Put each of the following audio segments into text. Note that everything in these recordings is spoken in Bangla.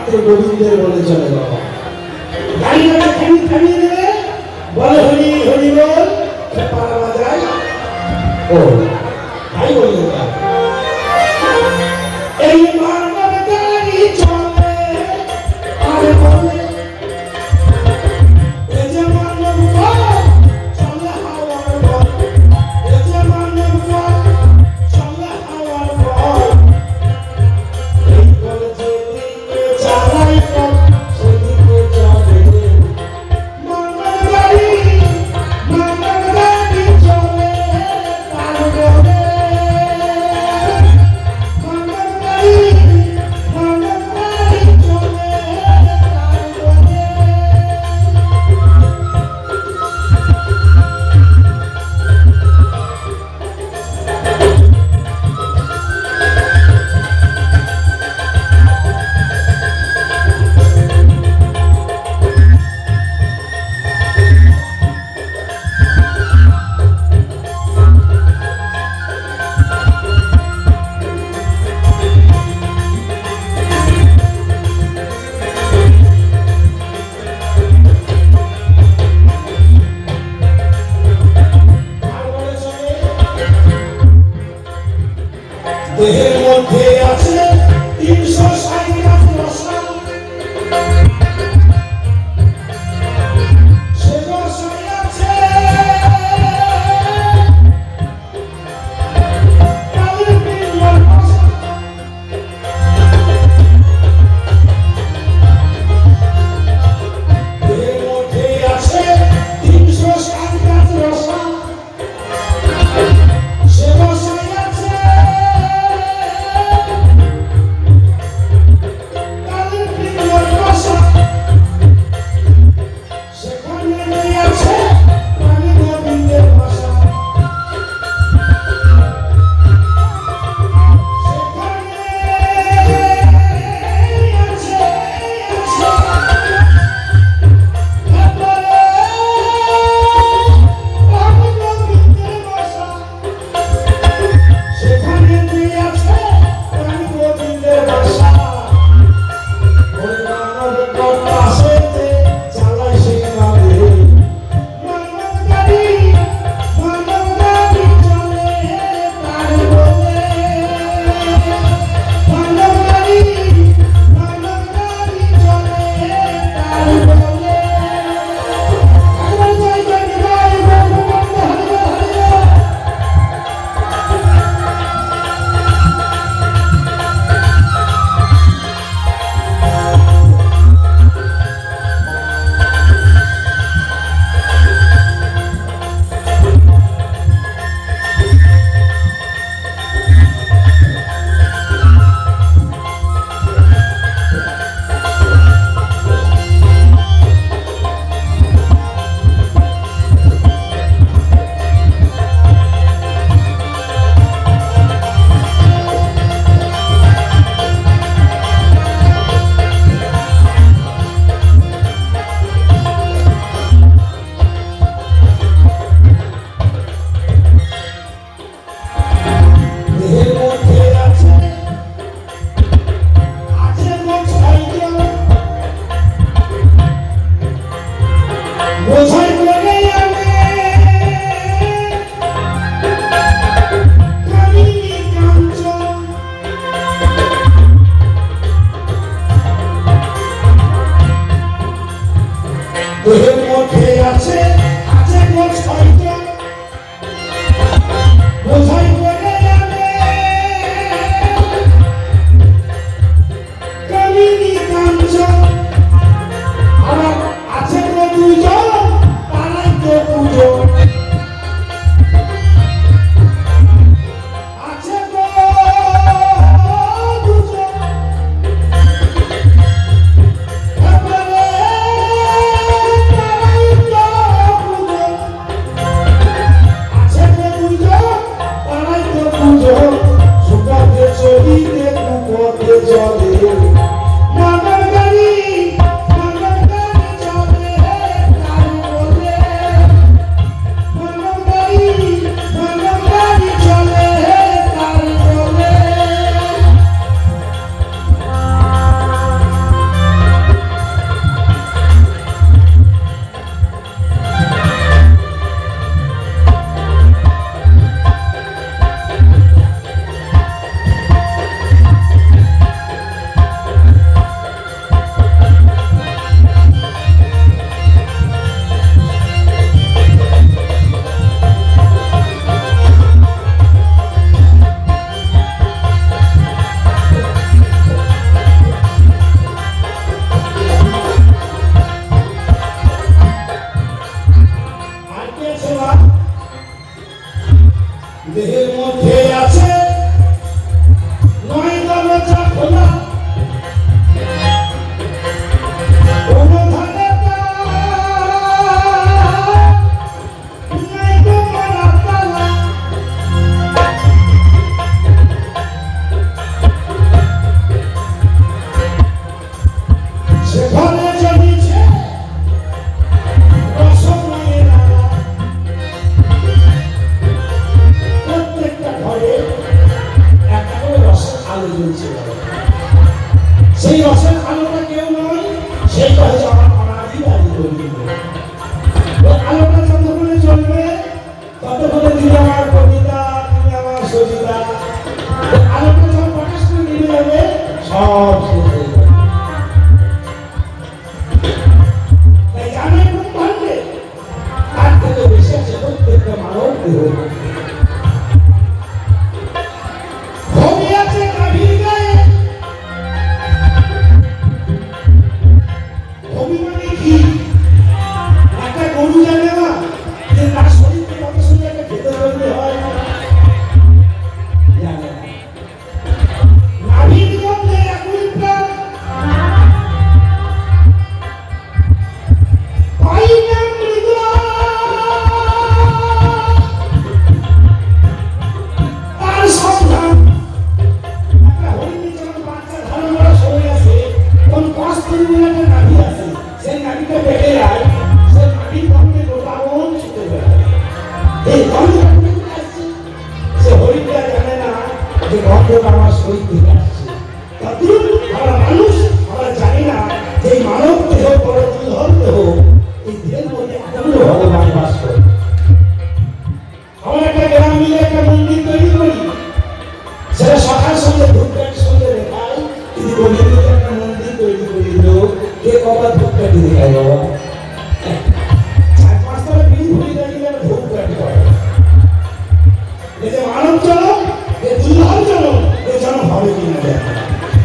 মাত্র গোবিন্দের বলে চলে বাবা। গাড়িটা থামিয়ে দেবে, বলে হরি হরি বল, পাড়া বাজায়। ও তাই বললেন না, এই মানব গাড়ি চলে আর বলে এই যে মানব চলে হাওয়ার বল, এই যে মানব চলে হাওয়ার বল, এই বল যেদিকে চালাই বল সেদিকে চলে মানব গাড়ি চলে তার বলে দেহের মধ্যে আছে 360 গাছ রসা, সে রসায় আছে কালের পিঞ্জর ভাষা। দেহের মধ্যে আছে 360 গাছ রসা, সে রসায় আছে দেহের মধ্যে আছে মোট 6টা বোঝাই করে আনে কামিনী কাঞ্চন, আবার আছে তো 2জন তারাই তো পুজো, আছে তো 2জন সেই রসের আলোটা কেউ নয়, সেইটা হচ্ছে আমার অনাদিবাদী গোবিন্দ। ওই আলোটা যতক্ষণে চলবে ততক্ষণে তিনি আমার কবিতা, তিনি আমার সবিতা। ওই আলোটা যখন প্রকাশ করে নিয়ে যাবে সব শেষ হয়ে যাবে। তাই জানে কোন ভাঙবে তার থেকে বেশি আছে প্রত্যেকটা মানব দেহ। ভূমি আছে গাভীর গায়ে। ভূমি মানে কি? একটা গরু জানে না যে তার শরীরকে কত সুন্দর একটা খেতে তৈরি হয়? জানে না। নাভির মধ্যে একুশ প্রাণ, পাইনা মৃগ, তার সন্ধান। একটা হরিণী যখন বাচ্চা ধারণ করার সময় আসে, তখন 5 দিনের একটা নাভি আছে, সেই নাভিটা পেটে যায়, সেই নাভির গন্ধে গোটা বন ছুটে বেড়ায়। এই গন্ধটা কোথা থেকে আসছে? সে হরিণটা জানে না যে গন্ধটা আমার শরীর থেকে আসছে। তদ্রূপ আমরা মানুষ, আমরা জানি না যে এই মানব দেহ বড় দুর্ধর দেহ, এই দেহের মধ্যে এতগুলো ভগবান বাস করে। আমরা একটা গ্রাম মিলে একটা মন্দির তৈরি করি, সেটা সকাল সন্ধ্যে ধূপকাঠি সন্ধ্যে দেখায়, কিন্তু গোবিন্দ একটা মন্দির তৈরি করে দিল, কে কবার ধূপকাঠি দেখায় বাবা? 4-5 তলা বিড়ি ভরি দাঁড়িয়ে একটা ধূপকাঠি করে। এই যে মানব জনম, এই দুর্লভ জনম, এই জনম হবে কিনা দেখা।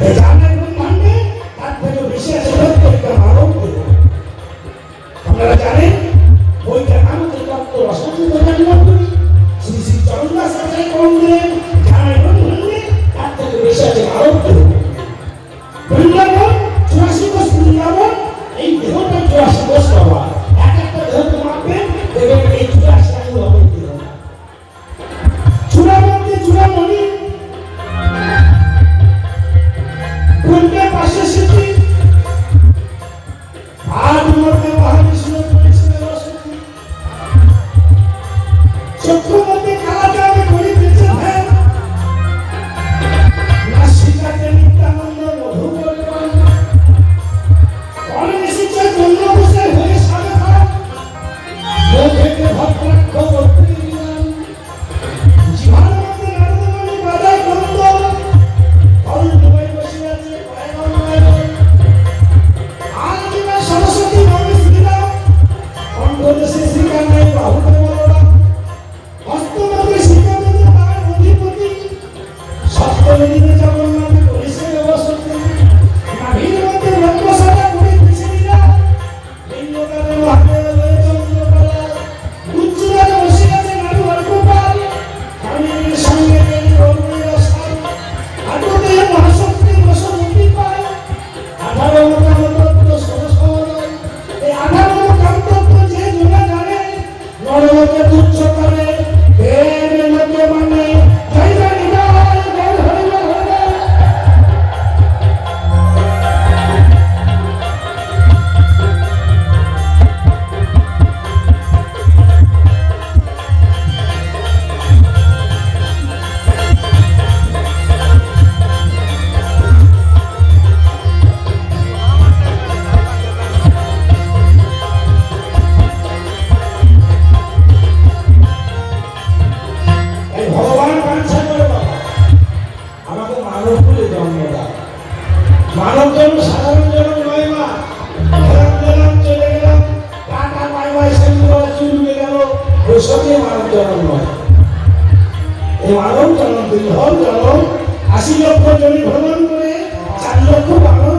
এই জানার কোন ভাঙবে তার থেকে বেশি আছে প্রত্যেকটা মানব দেহ। আপনারা জানেন বইটার নাম হচ্ছে তত্ত্ব রসায়ন লাভ করি। শ্রী শ্রী চরণদাস আচার্য বললেন জানার কোন ভাঙবে তার থেকে বেশি আছে মানব দেহ। বৃন্দাবন 84 কোষ বৃন্দাবন, এই দেহটা 84 কোষ বাবা। এক একটা দেহকে মাপবেন দেখবেন এই 84 আয়ু হবে দেহ। চূড়ামন্ত্রী চূড়ামণি, কুণ্ডে পাশে স্মৃতি, আট মধ্যে মহাবিষ্ণু পরিচিত বসতি, চক্রবর্তী কালাচাঁদে করি বেঁচে ধ্যান, নাসিকাতে নিত্যানন্দ মধু পরিমাণ, অনিশ্চিত জন্য বসে হয়ে সাধক, মুখেতে ভদ্রাক্ষ বর্তী বিমান, জীবন মধ্যে নারদমণি বাজায় গন্ধ, ফল ডুবাই বসে আছে পায়ে গঙ্গায়। আলজিমা সরস্বতী গণেশ বিনা, অন্ধদেশে শ্রীকান্নায় বাহুতে বলরা, হস্তমধ্যে সীতাদেবী তার অধিপতি, সপ্তবেদীতে জগন্নাথে করিছে বসতি, নাভির মধ্যে ব্রহ্মশালা করে পিছে দিলা, লিঙ্গকারে মহাদেব হয়ে চন্দ্রকলা, উচ্চদারে বসে আছে নারু গোপাল, কামিনীর সঙ্গে গেলি গৌরীর সাল, আটতে মহাশক্তি বসমুক্তি পায়, 18 কামতত্ত্ব সরসরায়। এই 18 কামতত্ত্ব যে জনা জানে, নরলোকে তুচ্ছ করে, দেব লোকে মানে, জয় জয় নিতাই, গৌর হরি বল হরি। এই ভগবান বাঞ্ছা করে বাবা আমাকে মানব বলে জন্ম দাও। মানব জন্ম সাধারণ জন্ম নয় মা। খেলাম দিলাম চলে গেলাম, টাটা বাই বাই সেগুলো চুলবে গেল, ওইসব দিয়ে মানব জন্ম নয়। এই মানব জন্ম দুর্লভ জন্ম। 80 লক্ষ জমি ভ্রমণ করে 4 লক্ষ বানর